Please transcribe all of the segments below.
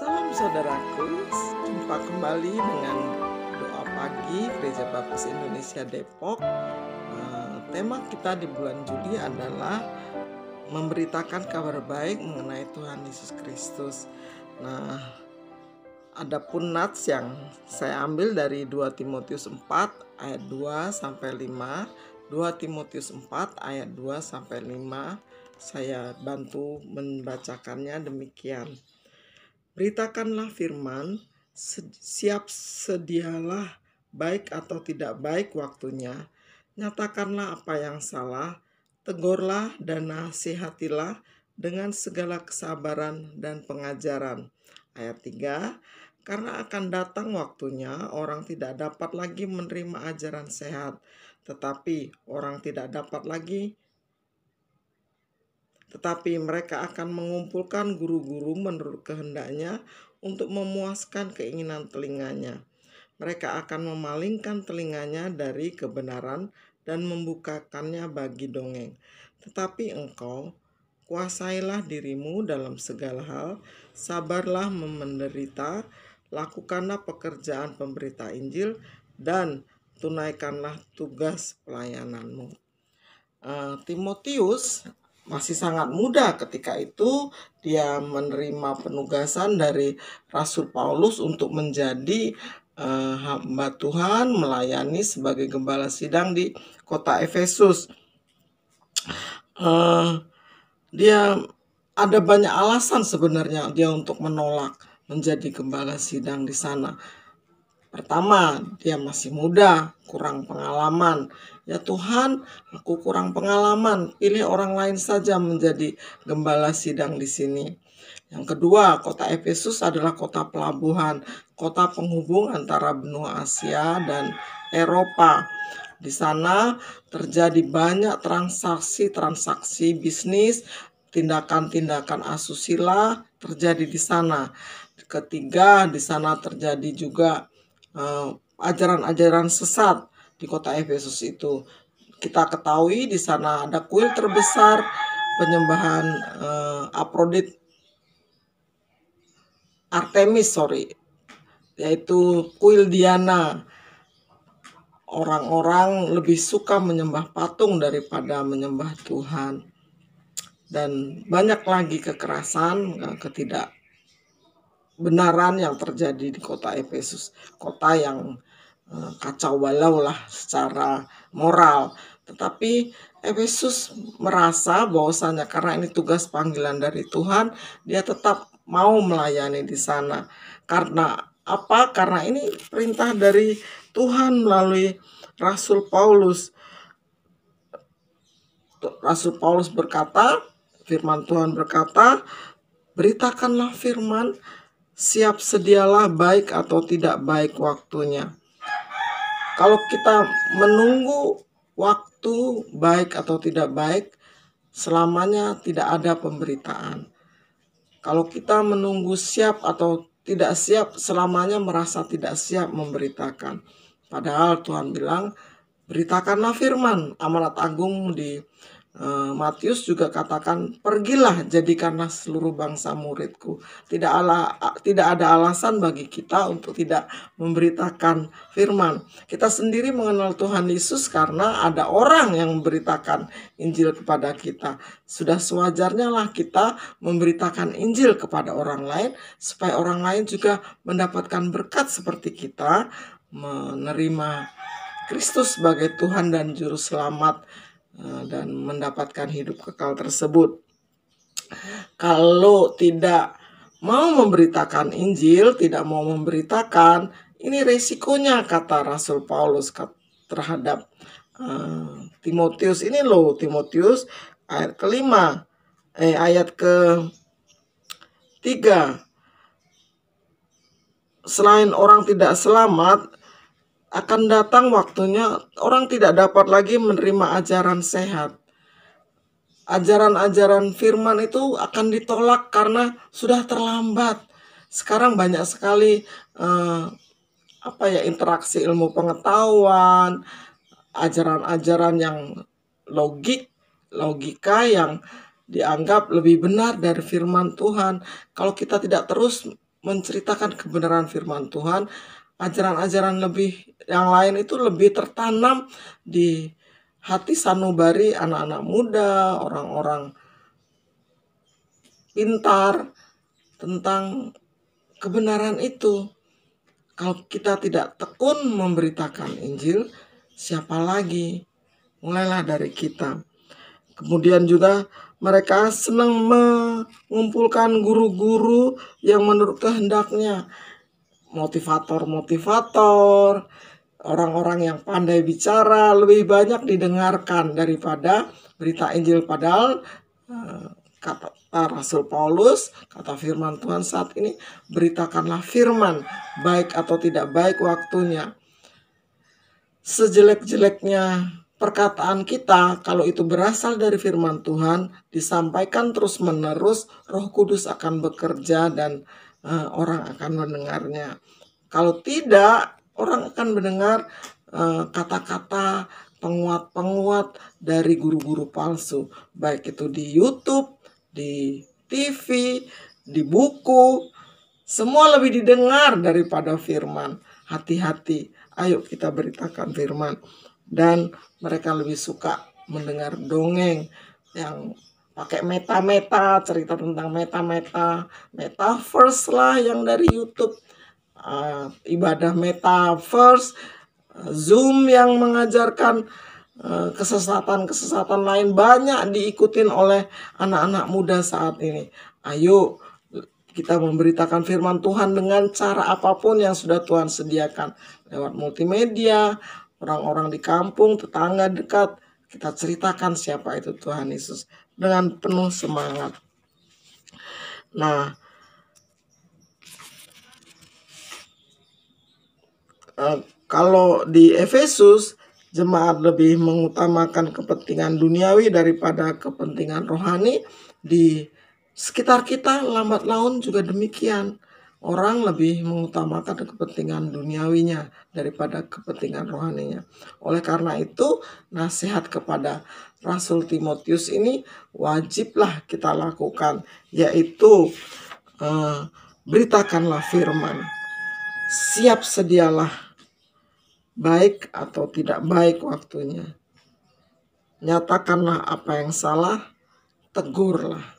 Salam saudaraku, jumpa kembali dengan doa pagi Gereja Baptis Indonesia Depok. Tema kita di bulan Juli adalah memberitakan kabar baik mengenai Tuhan Yesus Kristus. Nah, adapun nats yang saya ambil dari 2 Timotius 4 ayat 2 sampai 5. 2 Timotius 4 ayat 2 sampai 5. Saya bantu membacakannya demikian. Beritakanlah firman, siap sedialah baik atau tidak baik waktunya. Nyatakanlah apa yang salah, tegurlah dan nasihatilah dengan segala kesabaran dan pengajaran. Ayat 3, karena akan datang waktunya orang tidak dapat lagi menerima ajaran sehat, tetapi mereka akan mengumpulkan guru-guru menurut kehendaknya untuk memuaskan keinginan telinganya. Mereka akan memalingkan telinganya dari kebenaran dan membukakannya bagi dongeng. Tetapi engkau, kuasailah dirimu dalam segala hal, sabarlah menderita, lakukanlah pekerjaan pemberita Injil, dan tunaikanlah tugas pelayananmu. Timotius masih sangat muda ketika itu. Dia menerima penugasan dari Rasul Paulus untuk menjadi hamba Tuhan, melayani sebagai gembala sidang di kota Efesus. Dia ada banyak alasan sebenarnya dia untuk menolak menjadi gembala sidang di sana. Pertama, dia masih muda, kurang pengalaman. Ya Tuhan, aku kurang pengalaman, pilih orang lain saja menjadi gembala sidang di sini. Yang kedua, kota Efesus adalah kota pelabuhan, kota penghubung antara benua Asia dan Eropa. Di sana terjadi banyak transaksi bisnis, tindakan-tindakan asusila terjadi di sana. Ketiga, di sana terjadi juga ajaran-ajaran sesat di kota Efesus itu. Kita ketahui di sana ada kuil terbesar penyembahan Artemis, yaitu kuil Diana. Orang-orang lebih suka menyembah patung daripada menyembah Tuhan. Dan banyak lagi kekerasan, ketidakbenaran yang terjadi di kota Efesus. Kota yang kacau balau lah secara moral. Tetapi Efesus merasa bahwasanya karena ini tugas panggilan dari Tuhan, dia tetap mau melayani di sana. Karena apa? Karena ini perintah dari Tuhan melalui Rasul Paulus. Rasul Paulus berkata, firman Tuhan berkata, beritakanlah firman, siap sedialah baik atau tidak baik waktunya. Kalau kita menunggu waktu baik atau tidak baik, selamanya tidak ada pemberitaan. Kalau kita menunggu siap atau tidak siap, selamanya merasa tidak siap memberitakan. Padahal Tuhan bilang, beritakanlah firman. Amanat Agung di Matius juga katakan, pergilah jadikanlah seluruh bangsa muridku. Tidak ada alasan bagi kita untuk tidak memberitakan firman. Kita sendiri mengenal Tuhan Yesus karena ada orang yang memberitakan Injil kepada kita. Sudah sewajarnya lah kita memberitakan Injil kepada orang lain, supaya orang lain juga mendapatkan berkat seperti kita, menerima Kristus sebagai Tuhan dan Juru Selamat, dan mendapatkan hidup kekal tersebut. Kalau tidak mau memberitakan Injil, tidak mau memberitakan, ini resikonya, kata Rasul Paulus terhadap Timotius. Ini loh, Timotius ayat ke-5, ayat ke-3. Selain orang tidak selamat, akan datang waktunya orang tidak dapat lagi menerima ajaran sehat. Ajaran-ajaran firman itu akan ditolak karena sudah terlambat. Sekarang banyak sekali interaksi ilmu pengetahuan, ajaran-ajaran yang logika yang dianggap lebih benar dari firman Tuhan. Kalau kita tidak terus menceritakan kebenaran firman Tuhan, ajaran-ajaran lebih yang lain itu lebih tertanam di hati sanubari anak-anak muda, orang-orang pintar tentang kebenaran itu. Kalau kita tidak tekun memberitakan Injil, siapa lagi? Mulailah dari kita. Kemudian juga mereka senang mengumpulkan guru-guru yang menurut kehendaknya. Motivator-motivator, orang-orang yang pandai bicara lebih banyak didengarkan daripada berita Injil. Padahal kata Rasul Paulus, kata firman Tuhan saat ini, beritakanlah firman, baik atau tidak baik waktunya. Sejelek-jeleknya perkataan kita, kalau itu berasal dari firman Tuhan, disampaikan terus-menerus, Roh Kudus akan bekerja dan orang akan mendengarnya. Kalau tidak, orang akan mendengar kata-kata penguat-penguat dari guru-guru palsu, baik itu di YouTube, di TV, di buku, semua lebih didengar daripada firman. Hati-hati, ayo kita beritakan firman. Dan mereka lebih suka mendengar dongeng yang pakai meta-meta, cerita tentang meta-meta, metaverse lah yang dari YouTube, ibadah metaverse, Zoom yang mengajarkan kesesatan-kesesatan lain banyak diikutin oleh anak-anak muda saat ini. Ayo kita memberitakan firman Tuhan dengan cara apapun yang sudah Tuhan sediakan. Lewat multimedia, orang-orang di kampung, tetangga dekat, kita ceritakan siapa itu Tuhan Yesus dengan penuh semangat. Nah, kalau di Efesus, jemaat lebih mengutamakan kepentingan duniawi daripada kepentingan rohani. Di sekitar kita lambat laun juga demikian. Orang lebih mengutamakan kepentingan duniawinya daripada kepentingan rohaninya. Oleh karena itu, nasihat kepada Rasul Timotius ini wajiblah kita lakukan, yaitu beritakanlah firman. Siap sedialah, baik atau tidak baik waktunya. Nyatakanlah apa yang salah, tegurlah.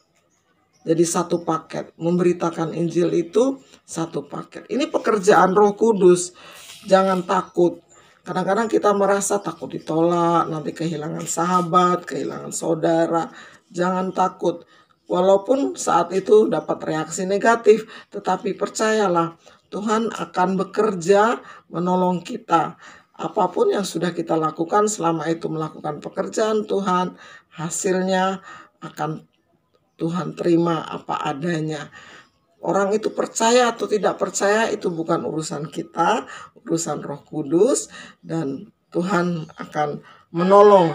Jadi satu paket, memberitakan Injil itu satu paket. Ini pekerjaan Roh Kudus, jangan takut. Kadang-kadang kita merasa takut ditolak, nanti kehilangan sahabat, kehilangan saudara. Jangan takut, walaupun saat itu dapat reaksi negatif, tetapi percayalah, Tuhan akan bekerja menolong kita. Apapun yang sudah kita lakukan selama itu melakukan pekerjaan Tuhan, hasilnya akan Tuhan terima apa adanya. Orang itu percaya atau tidak percaya itu bukan urusan kita, urusan Roh Kudus, dan Tuhan akan menolong.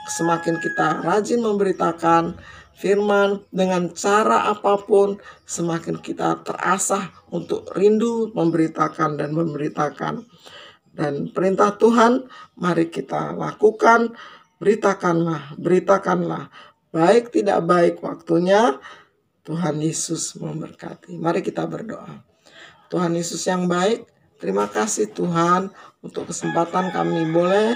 Semakin kita rajin memberitakan firman dengan cara apapun, semakin kita terasah untuk rindu memberitakan dan memberitakan. Dan perintah Tuhan, mari kita lakukan, beritakanlah, beritakanlah. Baik tidak baik waktunya, Tuhan Yesus memberkati. Mari kita berdoa. Tuhan Yesus yang baik, terima kasih Tuhan untuk kesempatan kami boleh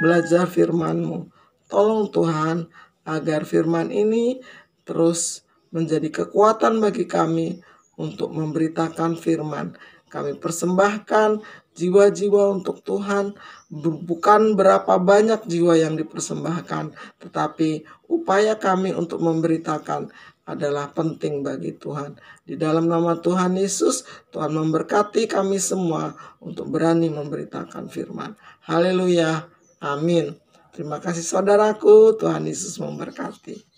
belajar firman-Mu. Tolong Tuhan agar firman ini terus menjadi kekuatan bagi kami untuk memberitakan firman. Kami persembahkan jiwa-jiwa untuk Tuhan, bukan berapa banyak jiwa yang dipersembahkan, tetapi upaya kami untuk memberitakan adalah penting bagi Tuhan. Di dalam nama Tuhan Yesus, Tuhan memberkati kami semua untuk berani memberitakan firman. Haleluya, amin. Terima kasih saudaraku, Tuhan Yesus memberkati.